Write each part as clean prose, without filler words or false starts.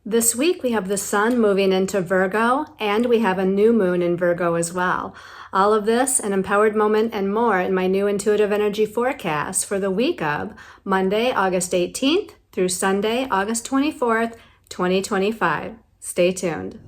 This week we have the sun moving into Virgo, and we have a new moon in Virgo as well. All of this, an empowered moment and more in my new intuitive energy forecast for the week of Monday, August 18th through Sunday, August 24th, 2025. Stay tuned.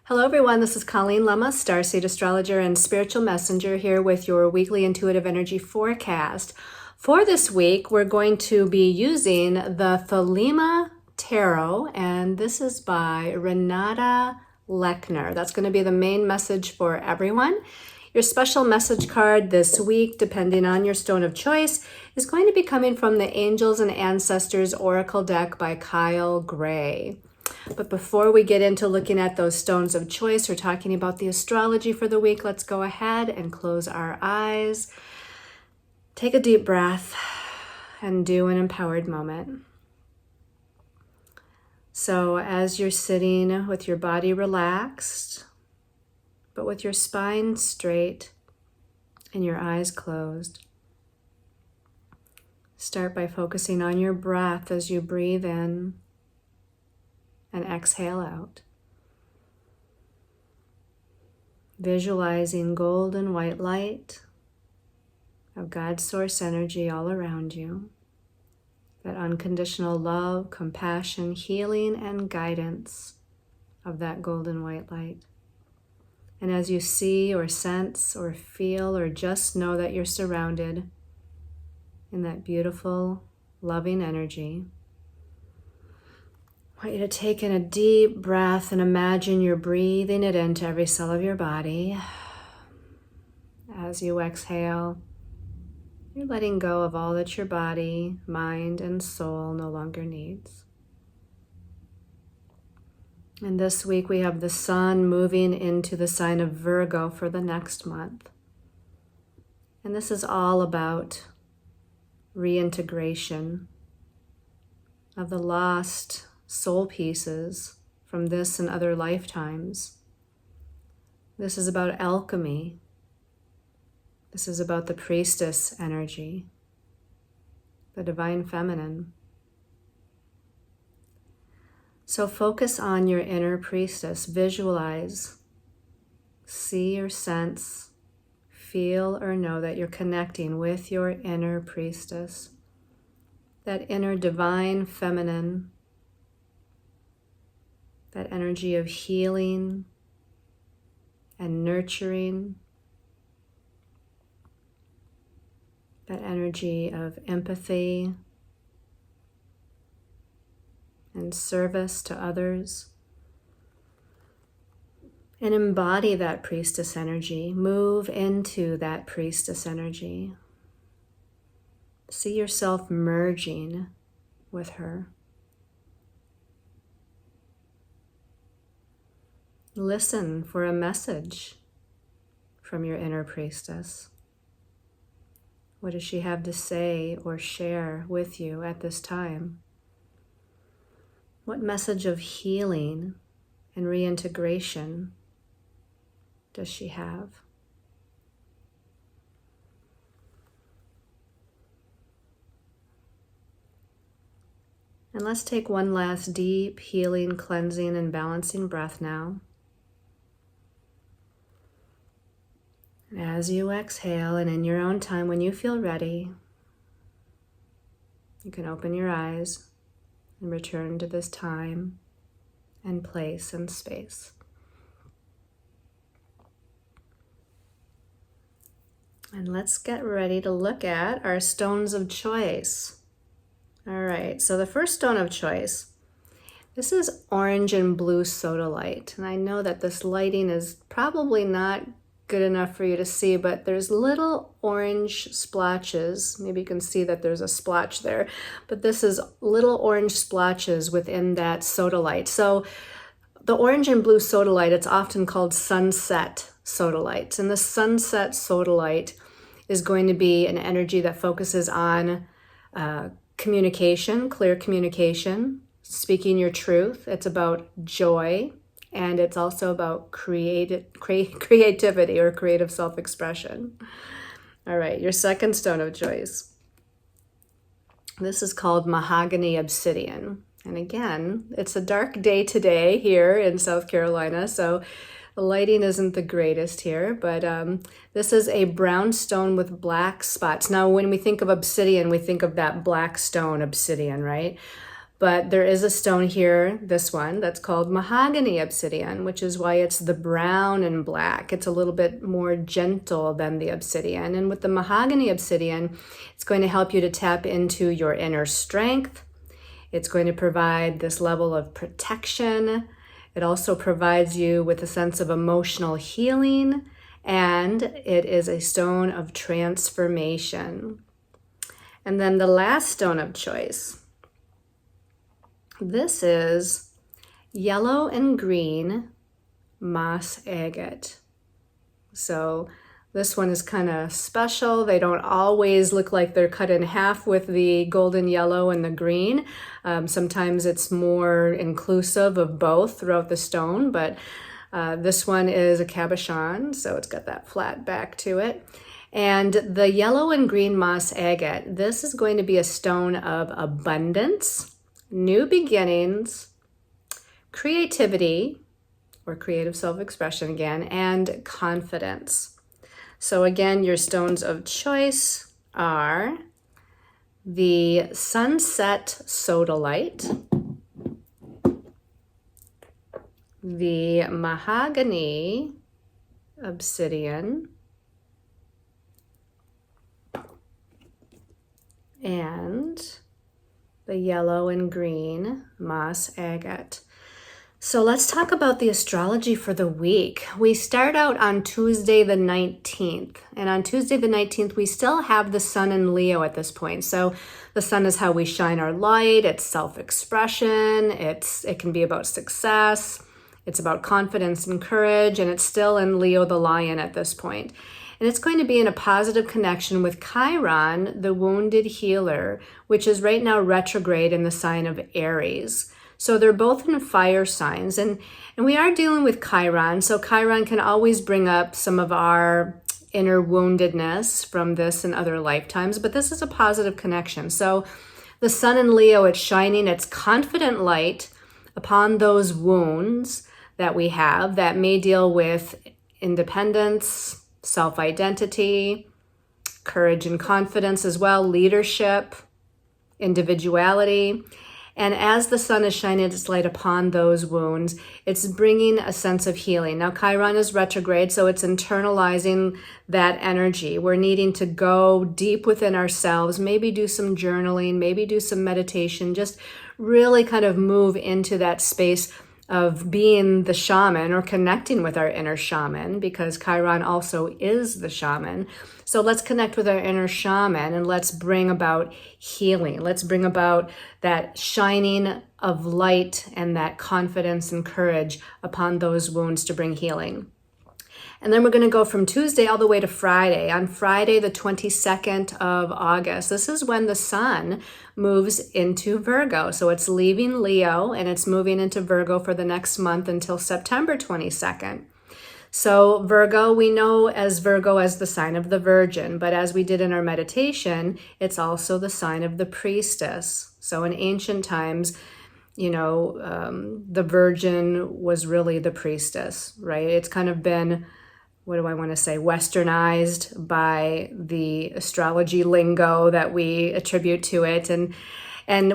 Hello everyone, this is Colleen Lemma, starseed astrologer and spiritual messenger, here with your weekly intuitive energy forecast. For this week, we're going to be using the Lemma Tarot, and this is by Renata Lechner. That's going to be the main message for everyone. Your special message card this week, depending on your stone of choice, is going to be coming from the Angels and Ancestors Oracle deck by Kyle Gray. But before we get into looking at those stones of choice or talking about the astrology for the week, let's go ahead and close our eyes. Take a deep breath and do an empowered moment. So as you're sitting with your body relaxed, but with your spine straight and your eyes closed, start by focusing on your breath as you breathe in and exhale out. Visualizing golden white light of God's source energy all around you. That unconditional love, compassion, healing, and guidance of that golden white light. And as you see or sense or feel or just know that you're surrounded in that beautiful, loving energy, I want you to take in a deep breath and imagine you're breathing it into every cell of your body. As you exhale, you're letting go of all that your body, mind, and soul no longer needs. And this week we have the sun moving into the sign of Virgo for the next month. And this is all about reintegration of the lost soul pieces from this and other lifetimes. This is about alchemy. This is about the priestess energy, the divine feminine. So focus on your inner priestess. Visualize, see or sense, feel or know that you're connecting with your inner priestess, that inner divine feminine, that energy of healing and nurturing, that energy of empathy and service to others. And embody that priestess energy. Move into that priestess energy. See yourself merging with her. Listen for a message from your inner priestess. What does she have to say or share with you at this time? What message of healing and reintegration does she have? And let's take one last deep, healing, cleansing, and balancing breath now. As you exhale, and in your own time, when you feel ready, you can open your eyes and return to this time and place and space. And let's get ready to look at our stones of choice. All right, so the first stone of choice, this is orange and blue sodalite. And I know that this lighting is probably not good enough for you to see, but there's little orange splotches. Maybe you can see that there's a splotch there, but this is little orange splotches within that sodalite. So the orange and blue sodalite, it's often called sunset sodalites. And the sunset sodalite is going to be an energy that focuses on communication, clear communication, speaking your truth. It's about joy, and it's also about creativity or creative self-expression. All right, your second stone of choice. This is called mahogany obsidian. And again, it's a dark day today here in South Carolina, so the lighting isn't the greatest here, but this is a brown stone with black spots. Now, when we think of obsidian, we think of that black stone obsidian, right? But there is a stone here, this one, that's called mahogany obsidian, which is why it's the brown and black. It's a little bit more gentle than the obsidian. And with the mahogany obsidian, it's going to help you to tap into your inner strength. It's going to provide this level of protection. It also provides you with a sense of emotional healing, and it is a stone of transformation. And then the last stone of choice. This is yellow and green moss agate. So this one is kind of special. They don't always look like they're cut in half with the golden yellow and the green. Sometimes it's more inclusive of both throughout the stone, but this one is a cabochon, so it's got that flat back to it. And the yellow and green moss agate, this is going to be a stone of abundance, new beginnings, creativity, or creative self-expression again, and confidence. So again, your stones of choice are the sunset sodalite, the mahogany obsidian, and the yellow and green moss agate. So let's talk about the astrology for the week. We start out on Tuesday the 19th. And on Tuesday the 19th, we still have the sun in Leo at this point. So the sun is how we shine our light. It's self-expression. It can be about success. It's about confidence and courage. And it's still in Leo the lion at this point. And it's going to be in a positive connection with Chiron, the wounded healer, which is right now retrograde in the sign of Aries. So they're both in fire signs, and we are dealing with Chiron. So Chiron can always bring up some of our inner woundedness from this and other lifetimes, but this is a positive connection. So the sun in Leo, it's shining its confident light upon those wounds that we have that may deal with independence, self-identity, courage and confidence as well, leadership, individuality. And as the sun is shining its light upon those wounds, it's bringing a sense of healing. Now, Chiron is retrograde, so it's internalizing that energy. We're needing to go deep within ourselves, maybe do some journaling, maybe do some meditation, just really kind of move into that space of being the shaman or connecting with our inner shaman, because Chiron also is the shaman. So let's connect with our inner shaman and let's bring about healing. Let's bring about that shining of light and that confidence and courage upon those wounds to bring healing. And then we're going to go from Tuesday all the way to Friday. On Friday, the 22nd of August, this is when the sun moves into Virgo. So it's leaving Leo and it's moving into Virgo for the next month until September 22nd. So Virgo, we know as Virgo as the sign of the Virgin, but as we did in our meditation, it's also the sign of the Priestess. So in ancient times, the Virgin was really the Priestess, right? It's kind of been, westernized by the astrology lingo that we attribute to it. And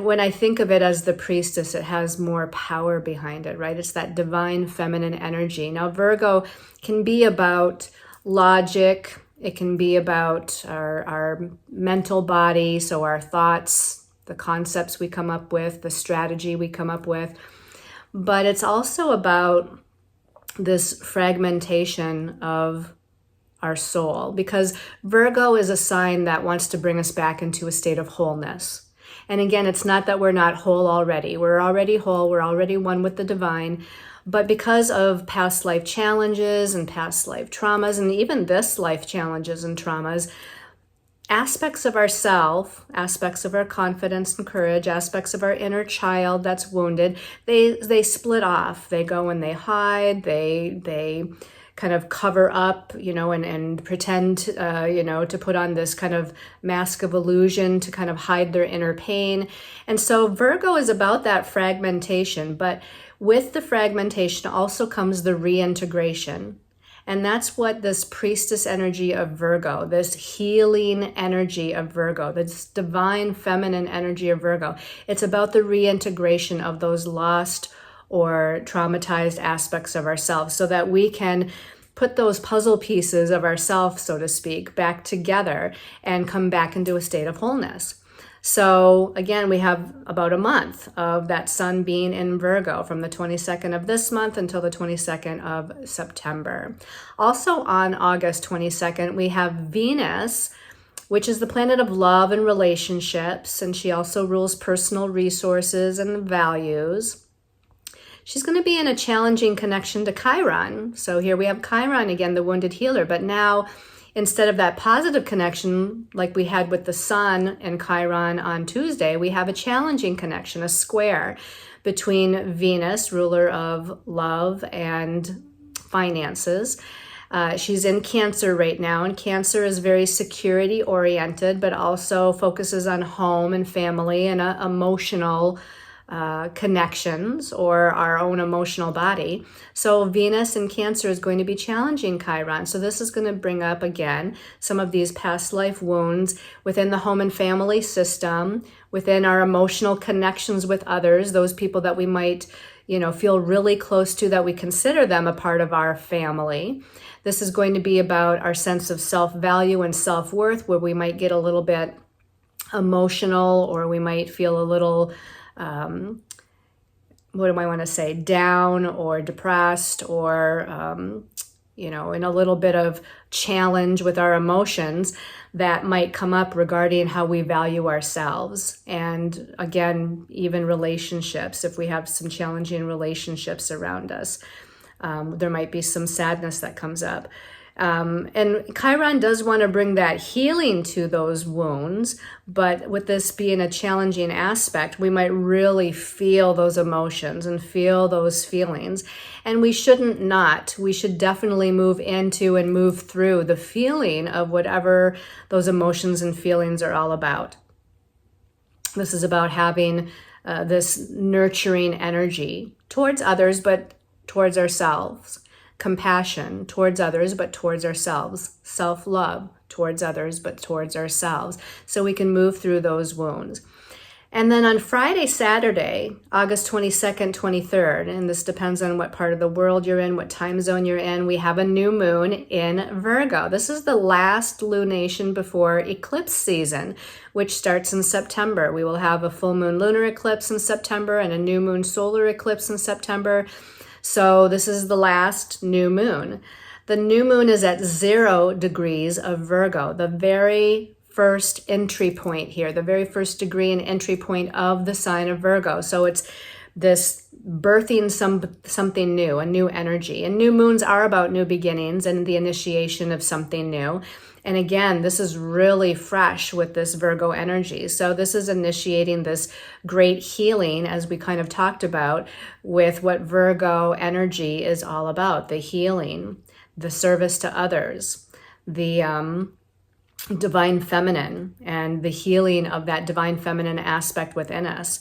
when I think of it as the Priestess, it has more power behind it, right? It's that divine feminine energy. Now, Virgo can be about logic. It can be about our mental body, so our thoughts, the concepts we come up with, the strategy we come up with. But it's also about this fragmentation of our soul, because Virgo is a sign that wants to bring us back into a state of wholeness. And again, it's not that we're not whole already. We're already whole. We're already one with the divine. But because of past life challenges and past life traumas, and even this life challenges and traumas, aspects of ourself, aspects of our confidence and courage, aspects of our inner child that's wounded, they split off. They go and they hide. They kind of cover up, and pretend, to put on this kind of mask of illusion to kind of hide their inner pain. And so Virgo is about that fragmentation, but with the fragmentation also comes the reintegration. And that's what this priestess energy of Virgo, this healing energy of Virgo, this divine feminine energy of Virgo, it's about the reintegration of those lost or traumatized aspects of ourselves so that we can put those puzzle pieces of ourselves, so to speak, back together and come back into a state of wholeness. So again, we have about a month of that sun being in Virgo from the 22nd of this month until the 22nd of September. Also on August 22nd, we have Venus, which is the planet of love and relationships, and she also rules personal resources and values. She's going to be in a challenging connection to Chiron. So here we have Chiron again, the wounded healer, but now instead of that positive connection like we had with the sun and Chiron on Tuesday, we have a challenging connection, a square between Venus, ruler of love and finances. She's in Cancer right now, and Cancer is very security oriented, but also focuses on home and family and emotional connections or our own emotional body. So Venus in Cancer is going to be challenging Chiron. So this is going to bring up again some of these past life wounds within the home and family system, within our emotional connections with others, those people that we might, feel really close to, that we consider them a part of our family. This is going to be about our sense of self-value and self-worth, where we might get a little bit emotional, or we might feel a little down or depressed, or, in a little bit of challenge with our emotions that might come up regarding how we value ourselves. And again, even relationships, if we have some challenging relationships around us, there might be some sadness that comes up. And Chiron does want to bring that healing to those wounds, but with this being a challenging aspect, we might really feel those emotions and feel those feelings. And we shouldn't not. We should definitely move into and move through the feeling of whatever those emotions and feelings are all about. This is about having this nurturing energy towards others, but towards ourselves. Compassion towards others, but towards ourselves. Self-love towards others, but towards ourselves. So we can move through those wounds. And then on Friday, Saturday, August 22nd, 23rd, and this depends on what part of the world you're in, what time zone you're in, we have a new moon in Virgo. This is the last lunation before eclipse season, which starts in September. We will have a full moon lunar eclipse in September and a new moon solar eclipse in September. So this is the last new moon. The new moon is at 0 degrees of Virgo, the very first entry point here, the very first degree and entry point of the sign of Virgo. So it's this birthing something new, a new energy. And new moons are about new beginnings and the initiation of something new. And again, this is really fresh with this Virgo energy. So this is initiating this great healing, as we kind of talked about, with what Virgo energy is all about, the healing, the service to others, the divine feminine, and the healing of that divine feminine aspect within us.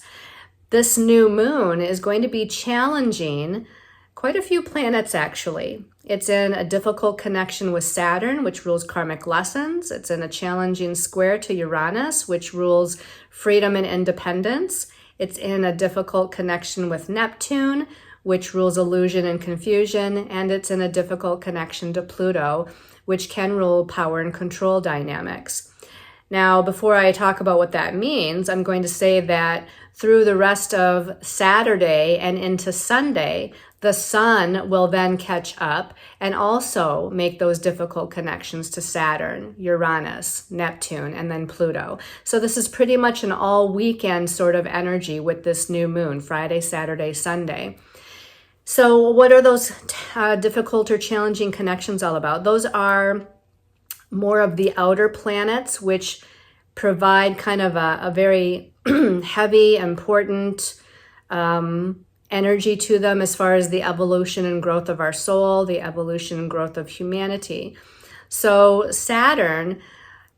This new moon is going to be challenging quite a few planets, actually. It's in a difficult connection with Saturn, which rules karmic lessons. It's in a challenging square to Uranus, which rules freedom and independence. It's in a difficult connection with Neptune, which rules illusion and confusion. And it's in a difficult connection to Pluto, which can rule power and control dynamics. Now, before I talk about what that means, I'm going to say that through the rest of Saturday and into Sunday, the sun will then catch up and also make those difficult connections to Saturn, Uranus, Neptune, and then Pluto. So this is pretty much an all weekend sort of energy with this new moon, Friday, Saturday, Sunday. So what are those difficult or challenging connections all about? Those are more of the outer planets, which provide kind of a very heavy, important energy to them as far as the evolution and growth of our soul, the evolution and growth of humanity. So Saturn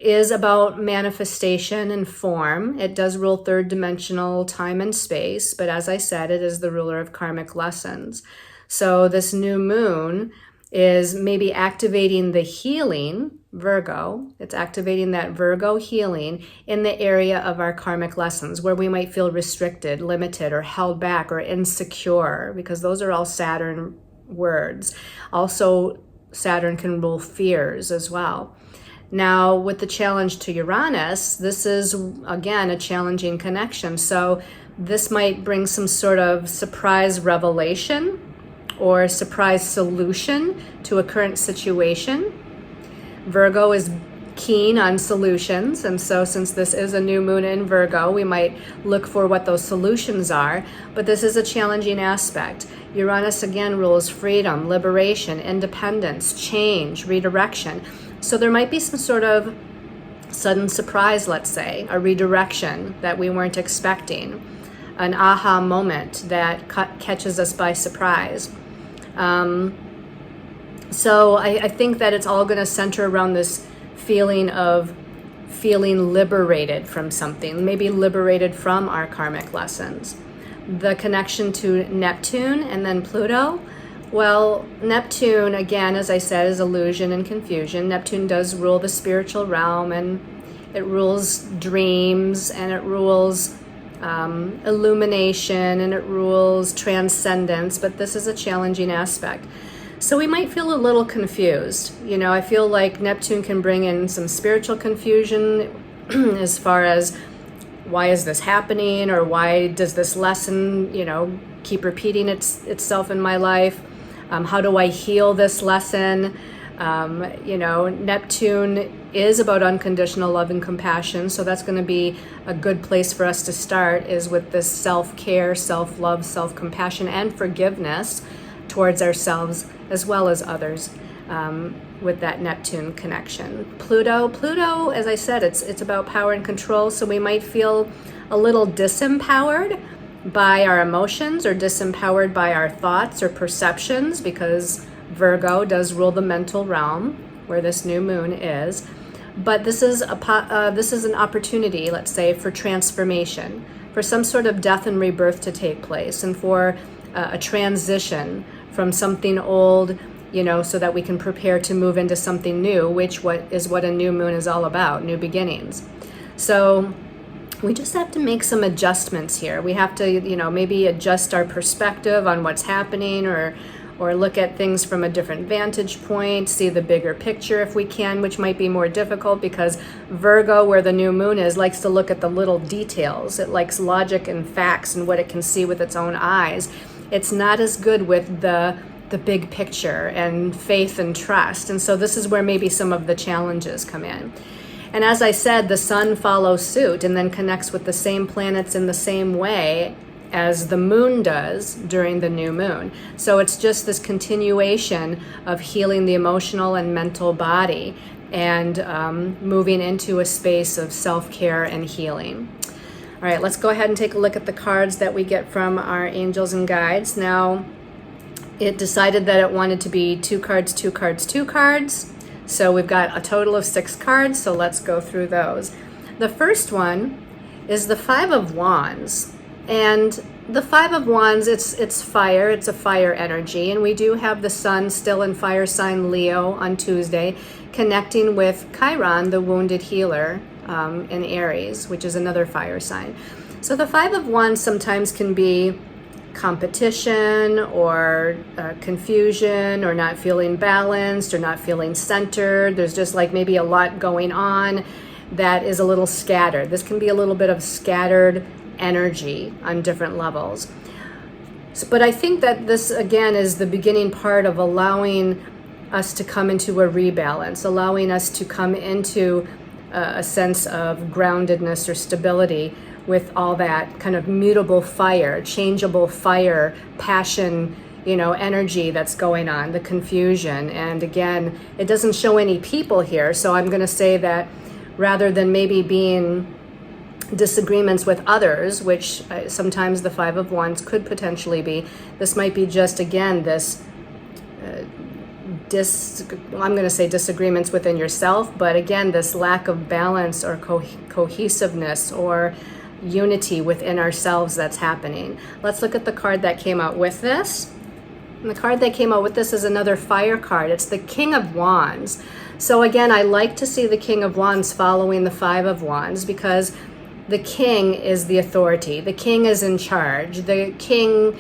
is about manifestation and form. It does rule third dimensional time and space, but as I said, it is the ruler of karmic lessons. So this new moon is maybe activating the healing, Virgo. It's activating that Virgo healing in the area of our karmic lessons where we might feel restricted, limited, or held back or insecure, because those are all Saturn words. Also, Saturn can rule fears as well. Now, with the challenge to Uranus, this is, again, a challenging connection. So this might bring some sort of surprise revelation or surprise solution to a current situation. Virgo is keen on solutions, and so since this is a new moon in Virgo, we might look for what those solutions are, but this is a challenging aspect. Uranus again rules freedom, liberation, independence, change, redirection. So there might be some sort of sudden surprise, let's say, a redirection that we weren't expecting, an aha moment that catches us by surprise. So I think that it's all going to center around this feeling of feeling liberated from something, maybe liberated from our karmic lessons. The connection to Neptune and then Pluto. Well, Neptune, again, as I said, is illusion and confusion. Neptune does rule the spiritual realm, and it rules dreams, and it rules illumination, and it rules transcendence, but this is a challenging aspect. So we might feel a little confused. You know, I feel like Neptune can bring in some spiritual confusion as far as why is this happening, or why does this lesson, keep repeating itself in my life? How do I heal this lesson? Neptune is about unconditional love and compassion, so that's going to be a good place for us to start, is with this self-care, self-love, self-compassion, and forgiveness towards ourselves as well as others, with that Neptune connection. Pluto, as I said, it's about power and control, so we might feel a little disempowered by our emotions or disempowered by our thoughts or perceptions, because Virgo does rule the mental realm where this new moon is. But this is an opportunity, let's say, for transformation, for some sort of death and rebirth to take place, and for a transition from something old, so that we can prepare to move into something new, which is what a new moon is all about, new beginnings. So we just have to make some adjustments here. We have to, maybe adjust our perspective on what's happening, or look at things from a different vantage point, see the bigger picture if we can, which might be more difficult because Virgo, where the new moon is, likes to look at the little details. It likes logic and facts and what it can see with its own eyes. It's not as good with the big picture and faith and trust. And so this is where maybe some of the challenges come in. And as I said, the sun follows suit and then connects with the same planets in the same way as the moon does during the new moon. So it's just this continuation of healing the emotional and mental body, and moving into a space of self-care and healing. All right, let's go ahead and take a look at the cards that we get from our angels and guides. Now, it decided that it wanted to be 2 cards, 2 cards, 2 cards. So we've got a total of 6 cards, so let's go through those. The first one is the 5 of Wands. And the 5 of Wands, it's fire, it's a fire energy, and we do have the sun still in fire sign Leo on Tuesday, connecting with Chiron, the wounded healer, in Aries, which is another fire sign. So the 5 of Wands sometimes can be competition, or confusion, or not feeling balanced, or not feeling centered. There's just like maybe a lot going on that is a little scattered. This can be a little bit of scattered energy on different levels. But I think that this, again, is the beginning part of allowing us to come into a rebalance, allowing us to come into a sense of groundedness or stability with all that kind of mutable fire, changeable fire, passion, energy that's going on, the confusion. And again, it doesn't show any people here. So I'm going to say that rather than maybe being disagreements with others, which sometimes the Five of Wands could potentially be, this might be just, again, this I'm going to say disagreements within yourself, but again, this lack of balance or cohesiveness or unity within ourselves that's happening. Let's look at the card that came out with this. And the card that came out with this is another fire card. It's the King of Wands. So again, I like to see the King of Wands following the Five of Wands, because the king is the authority. The king is in charge. The king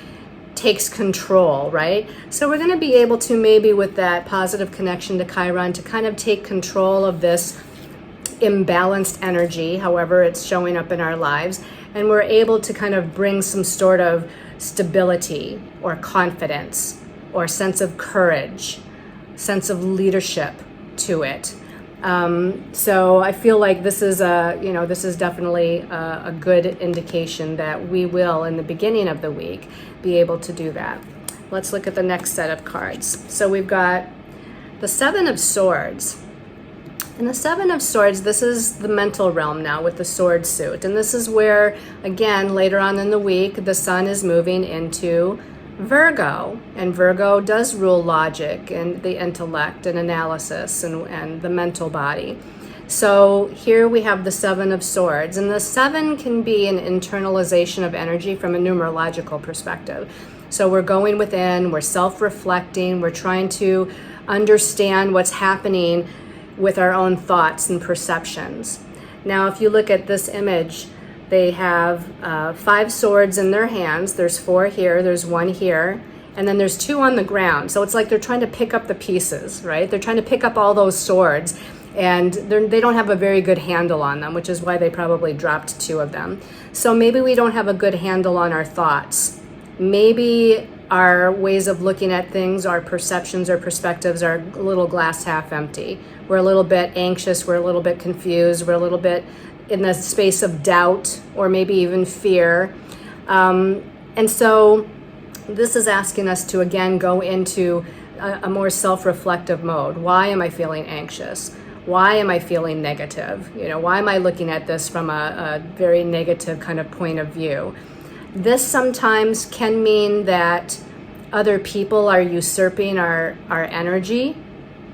takes control, right? So we're going to be able to, maybe with that positive connection to Chiron, to kind of take control of this imbalanced energy, however it's showing up in our lives. And we're able to kind of bring some sort of stability or confidence or sense of courage, sense of leadership to it. So I feel like this is this is definitely a good indication that we will, in the beginning of the week, be able to do that. Let's look at the next set of cards. So we've got the Seven of Swords. And the Seven of Swords, this is the mental realm now with the sword suit. And this is where, again, later on in the week, the sun is moving into Virgo, and Virgo does rule logic and the intellect and analysis and the mental body. So here we have the Seven of Swords, and the seven can be an internalization of energy from a numerological perspective. So we're going within, we're self-reflecting, we're trying to understand what's happening with our own thoughts and perceptions. Now, if you look at this image, they have 5 swords in their hands. There's 4 here, there's 1 here, and then there's 2 on the ground. So it's like they're trying to pick up the pieces, right? They're trying to pick up all those swords, and they don't have a very good handle on them, which is why they probably dropped 2 of them. So maybe we don't have a good handle on our thoughts. Maybe our ways of looking at things, our perceptions or perspectives are a little glass half empty. We're a little bit anxious, we're a little bit confused, we're a little bit in the space of doubt or maybe even fear. And so this is asking us to, again, go into a more self-reflective mode. Why am I feeling anxious? Why am I feeling negative? Why am I looking at this from a very negative kind of point of view? This sometimes can mean that other people are usurping our energy,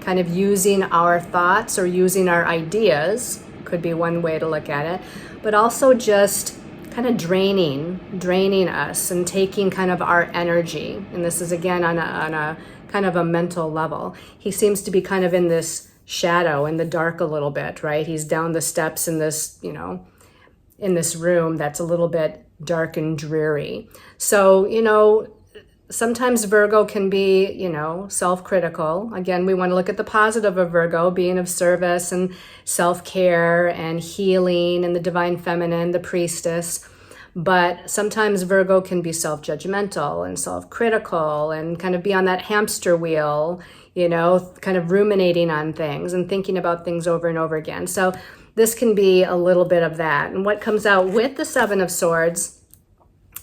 kind of using our thoughts or using our ideas. Could be one way to look at it, but also just kind of draining us and taking kind of our energy. And this is, again, on a kind of a mental level. He seems to be kind of in this shadow, in the dark a little bit, right? He's down the steps in this, in this room that's a little bit dark and dreary. So, sometimes Virgo can be, self-critical. Again, we want to look at the positive of Virgo, being of service and self-care and healing and the divine feminine, the priestess. But sometimes Virgo can be self-judgmental and self-critical and kind of be on that hamster wheel, kind of ruminating on things and thinking about things over and over again. So this can be a little bit of that. And what comes out with the Seven of Swords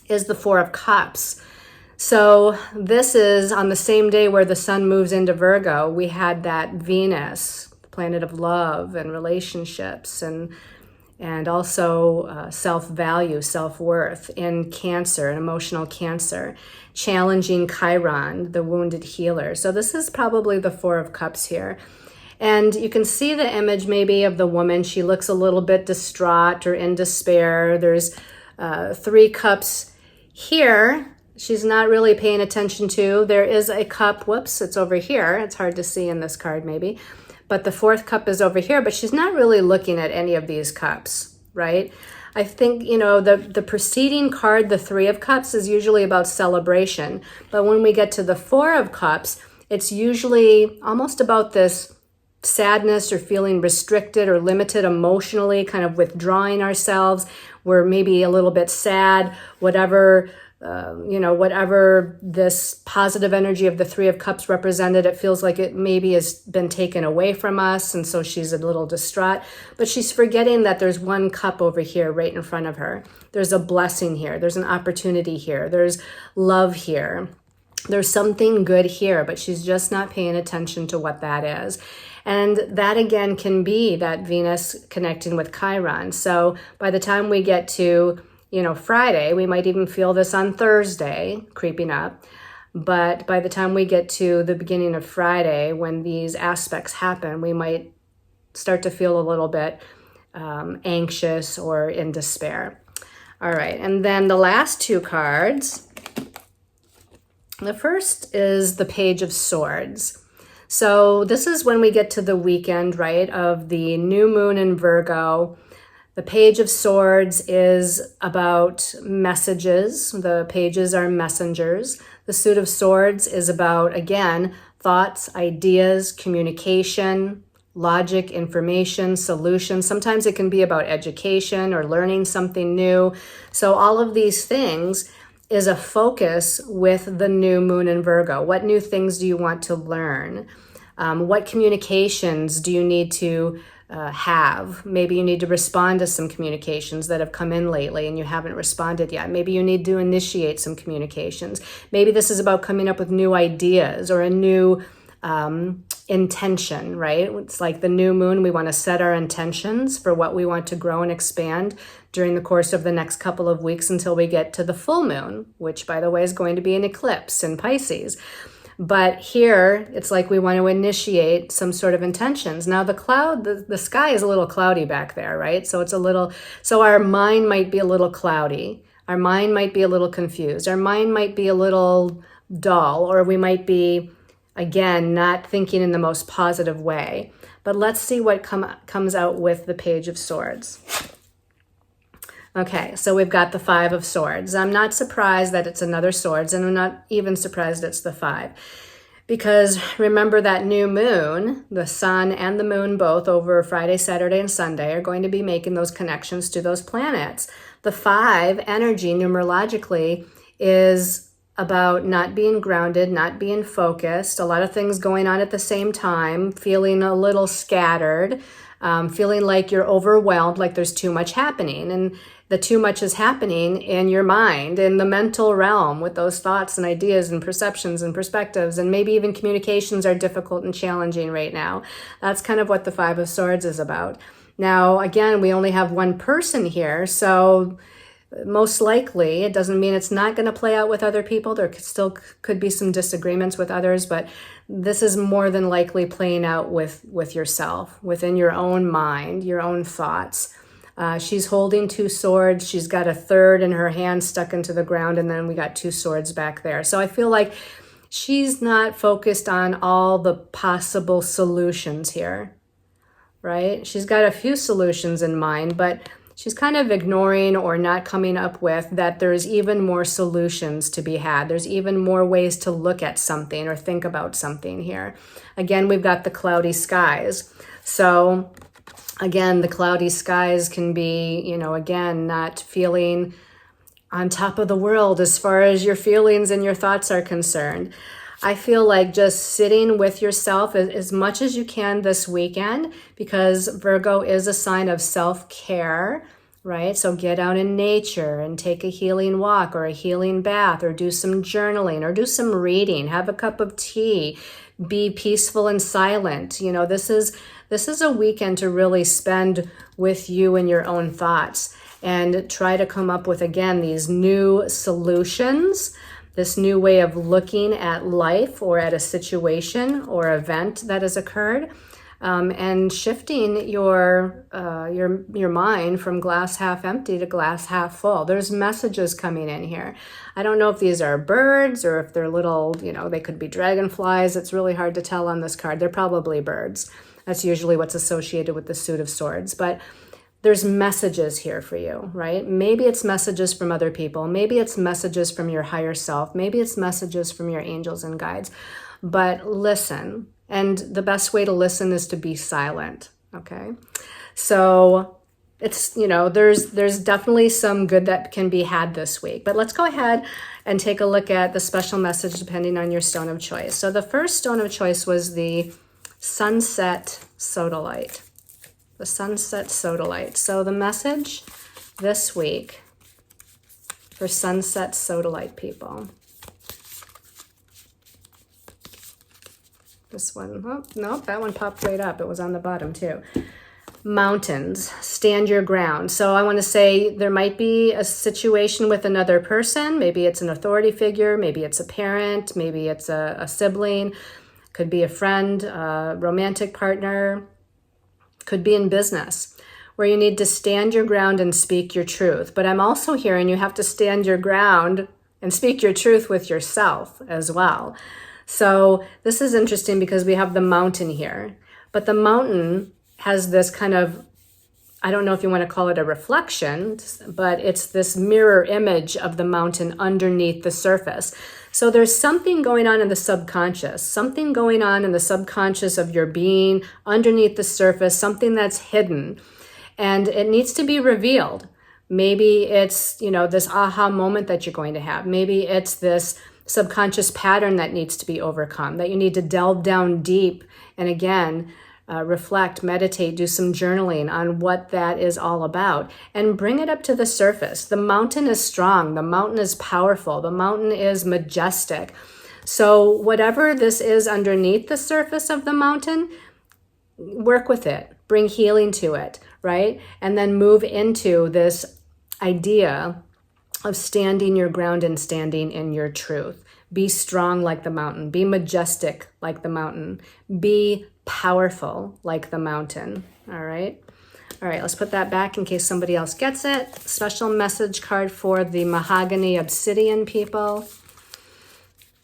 is the Four of Cups. So this is on the same day where the sun moves into Virgo. We had that Venus, the planet of love and relationships and also self-value, self-worth in Cancer, an emotional Cancer, challenging Chiron, the wounded healer. So this is probably the Four of Cups here. And you can see the image maybe of the woman. She looks a little bit distraught or in despair. There's 3 cups here. She's not really paying attention to. There is a cup, whoops, it's over here. It's hard to see in this card maybe. But the 4th cup is over here, but she's not really looking at any of these cups, right? I think, the preceding card, the 3 of Cups, is usually about celebration. But when we get to the 4 of Cups, it's usually almost about this sadness or feeling restricted or limited emotionally, kind of withdrawing ourselves. We're maybe a little bit sad, whatever this positive energy of the 3 of Cups represented, it feels like it maybe has been taken away from us. And so she's a little distraught, but she's forgetting that there's 1 cup over here right in front of her. There's a blessing here. There's an opportunity here. There's love here. There's something good here, but she's just not paying attention to what that is. And that again can be that Venus connecting with Chiron. So by the time we get to, Friday, we might even feel this on Thursday creeping up. But by the time we get to the beginning of Friday, when these aspects happen, we might start to feel a little bit anxious or in despair. All right, and then the last two cards. The first is the Page of Swords. So this is when we get to the weekend, right, of the new moon in Virgo. The Page of Swords is about messages. The pages are messengers. The Suit of Swords is about, again, thoughts, ideas, communication, logic, information, solutions. Sometimes it can be about education or learning something new. So all of these things is a focus with the new moon in Virgo. What new things do you want to learn? What communications do you need to have? Maybe you need to respond to some communications that have come in lately and you haven't responded yet. Maybe you need to initiate some communications. Maybe this is about coming up with new ideas or a new intention, right? It's like the new moon. We want to set our intentions for what we want to grow and expand during the course of the next couple of weeks until we get to the full moon, which, by the way, is going to be an eclipse in Pisces. But here, it's like we want to initiate some sort of intentions. Now, the sky is a little cloudy back there, right? So our mind might be a little cloudy. Our mind might be a little confused. Our mind might be a little dull, or we might be, again, not thinking in the most positive way. But let's see what comes out with the Page of Swords. Okay, so we've got the Five of Swords. I'm not surprised that it's another swords, and I'm not even surprised it's the five. Because remember that new moon, the sun and the moon both over Friday, Saturday, and Sunday are going to be making those connections to those planets. The five energy numerologically is about not being grounded, not being focused, a lot of things going on at the same time, feeling a little scattered, feeling like you're overwhelmed, like there's too much happening. And the too much is happening in your mind, in the mental realm, with those thoughts and ideas and perceptions and perspectives, and maybe even communications are difficult and challenging right now. That's kind of what the Five of Swords is about. Now, again, we only have one person here, so most likely, it doesn't mean it's not going to play out with other people. There still could be some disagreements with others, but this is more than likely playing out with yourself, within your own mind, your own thoughts. She's holding two swords. She's got a third in her hand stuck into the ground, and then we got two swords back there. So I feel like she's not focused on all the possible solutions here, right? She's got a few solutions in mind, but she's kind of ignoring or not coming up with that there's even more solutions to be had. There's even more ways to look at something or think about something here. Again, we've got the cloudy skies. So again, the cloudy skies can be, again, not feeling on top of the world as far as your feelings and your thoughts are concerned. I feel like just sitting with yourself as much as you can this weekend, because Virgo is a sign of self-care, right? So get out in nature and take a healing walk or a healing bath, or do some journaling or do some reading, have a cup of tea, be peaceful and silent. This is a weekend to really spend with you and your own thoughts and try to come up with, again, these new solutions, this new way of looking at life or at a situation or event that has occurred, and shifting your mind from glass half empty to glass half full. There's messages coming in here. I don't know if these are birds or if they're little, they could be dragonflies. It's really hard to tell on this card. They're probably birds. That's usually what's associated with the Suit of Swords. But there's messages here for you, right? Maybe it's messages from other people. Maybe it's messages from your higher self. Maybe it's messages from your angels and guides. But listen. And the best way to listen is to be silent, okay? So it's, there's definitely some good that can be had this week. But let's go ahead and take a look at the special message depending on your stone of choice. So the first stone of choice was the Sunset Sodalite. The Sunset Sodalite. So the message this week for Sunset Sodalite people. This one, oh, nope, that one popped right up. It was on the bottom too. Mountains, stand your ground. So I want to say there might be a situation with another person. Maybe it's an authority figure. Maybe it's a parent. Maybe it's a sibling. Could be a friend, a romantic partner. Could be in business, where you need to stand your ground and speak your truth. But I'm also hearing you have to stand your ground and speak your truth with yourself as well. So this is interesting because we have the mountain here, but the mountain has this kind of, I don't know if you want to call it a reflection, but it's this mirror image of the mountain underneath the surface. So there's something going on in the subconscious, something going on in the subconscious of your being underneath the surface, something that's hidden, and it needs to be revealed. Maybe it's, this aha moment that you're going to have. Maybe it's this subconscious pattern that needs to be overcome, that you need to delve down deep and again, reflect, meditate, do some journaling on what that is all about and bring it up to the surface. The mountain is strong. The mountain is powerful. The mountain is majestic. So whatever this is underneath the surface of the mountain, work with it, bring healing to it, right? And then move into this idea of standing your ground and standing in your truth. Be strong like the mountain. Be majestic like the mountain. Be powerful like the mountain. All right. All right, let's put that back in case somebody else gets it. Special message card for the mahogany obsidian people.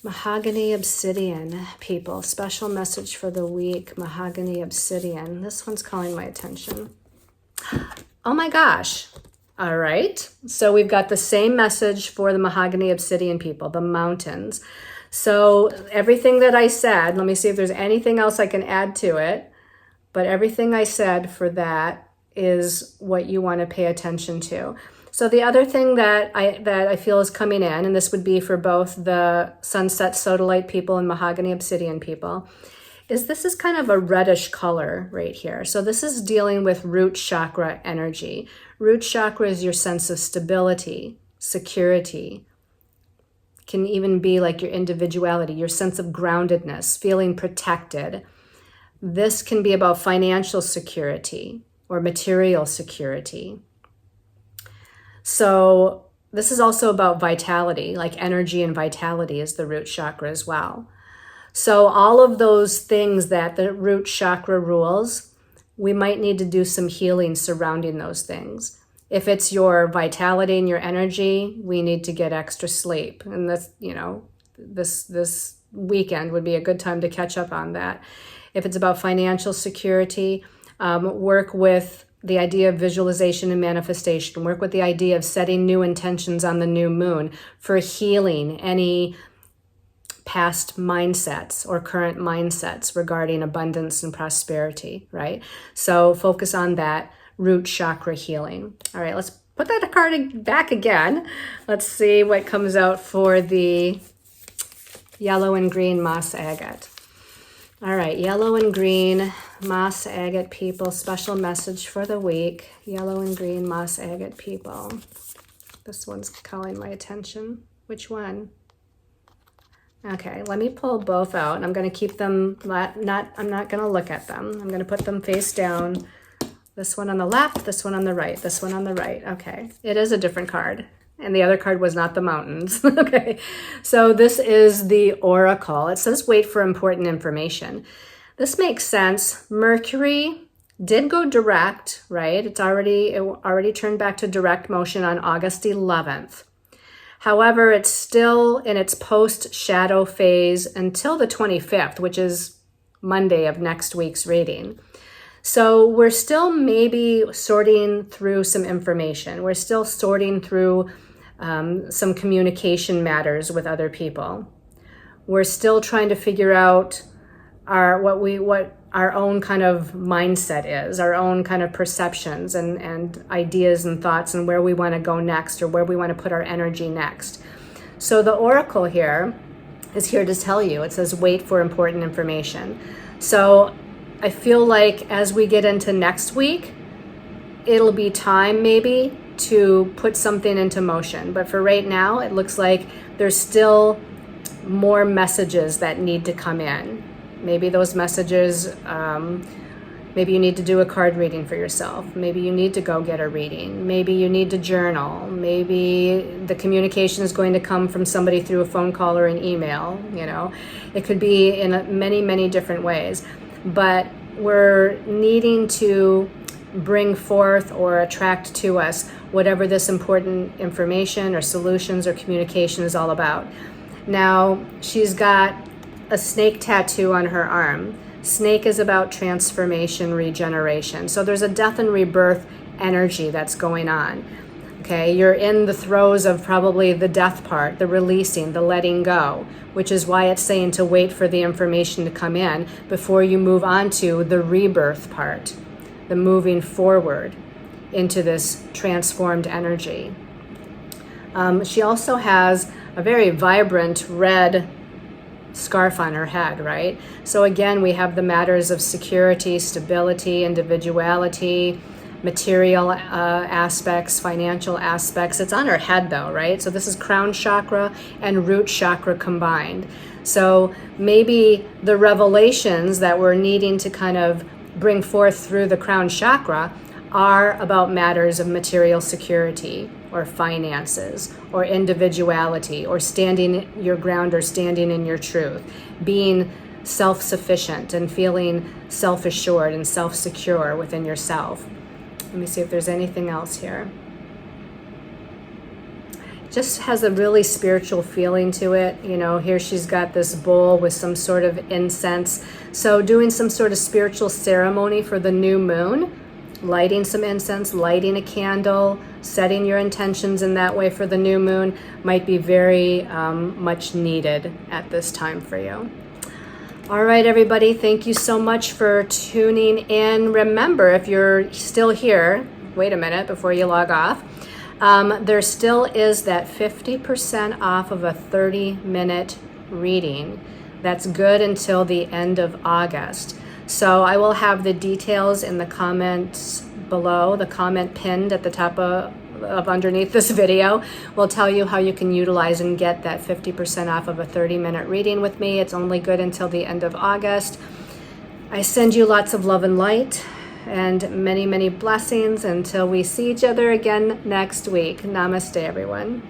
Mahogany obsidian people. Special message for the week. Mahogany obsidian. This one's calling my attention. Oh my gosh. All right. So we've got the same message for the mahogany obsidian people, the mountains. So everything that I said, let me see if there's anything else I can add to it. But everything I said for that is what you want to pay attention to. So the other thing that I feel is coming in, and this would be for both the sunset sodalite people and mahogany obsidian people, is this is kind of a reddish color right here. So this is dealing with root chakra energy. Root chakra is your sense of stability, security. Can even be like your individuality, your sense of groundedness, feeling protected. This can be about financial security or material security. So this is also about vitality, like energy and vitality is the root chakra as well. So all of those things that the root chakra rules, we might need to do some healing surrounding those things. If it's your vitality and your energy, we need to get extra sleep. And this, this weekend would be a good time to catch up on that. If it's about financial security, work with the idea of visualization and manifestation. Work with the idea of setting new intentions on the new moon for healing any past mindsets or current mindsets regarding abundance and prosperity, right? So focus on that root chakra healing. All right, let's put that card back again. Let's see what comes out for the yellow and green moss agate. All right, yellow and green moss agate people, special message for the week. Yellow and green moss agate people. This one's calling my attention. Which one? Okay, let me pull both out. I'm going to keep them, I'm not going to look at them. I'm going to put them face down. This one on the left, this one on the right, this one on the right. Okay, it is a different card. And the other card was not the mountains. Okay, so this is the oracle. It says wait for important information. This makes sense. Mercury did go direct, right? It already turned back to direct motion on August 11th. However, it's still in its post-shadow phase until the 25th, which is Monday of next week's reading. So we're still maybe sorting through some information. We're still sorting through some communication matters with other people. We're still trying to figure out what our own kind of mindset is, our own kind of perceptions and ideas and thoughts and where we want to go next or where we want to put our energy next. So the oracle here is here to tell you, it says wait for important information. So I feel like as we get into next week, it'll be time maybe to put something into motion. But for right now, it looks like there's still more messages that need to come in. Maybe those messages, maybe you need to do a card reading for yourself. Maybe you need to go get a reading. Maybe you need to journal. Maybe the communication is going to come from somebody through a phone call or an email, you know. It could be in many, many different ways. But we're needing to bring forth or attract to us whatever this important information or solutions or communication is all about. Now, she's got a snake tattoo on her arm. Snake is about transformation, regeneration. So there's a death and rebirth energy that's going on. Okay, you're in the throes of probably the death part, the releasing, the letting go, which is why it's saying to wait for the information to come in before you move on to the rebirth part, the moving forward into this transformed energy. She also has a very vibrant red scarf on her head, right? So again, we have the matters of security, stability, individuality, material aspects, financial aspects. It's on her head though, right? So this is crown chakra and root chakra combined. So maybe the revelations that we're needing to kind of bring forth through the crown chakra are about matters of material security or finances or individuality or standing your ground or standing in your truth, being self-sufficient and feeling self-assured and self-secure within yourself. Let me see if there's anything else here. Just has a really spiritual feeling to it. You know, here she's got this bowl with some sort of incense. So doing some sort of spiritual ceremony for the new moon, lighting some incense, lighting a candle, setting your intentions in that way for the new moon might be very much needed at this time for you. All right, everybody, thank you so much for tuning in. Remember, if you're still here, wait a minute before you log off, there still is that 50% off of a 30-minute reading. That's good until the end of August. So I will have the details in the comments below, the comment pinned at the top of underneath this video will tell you how you can utilize and get that 50% off of a 30-minute reading with me. It's only good until the end of August. I send you lots of love and light and many, many blessings until we see each other again next week. Namaste, everyone.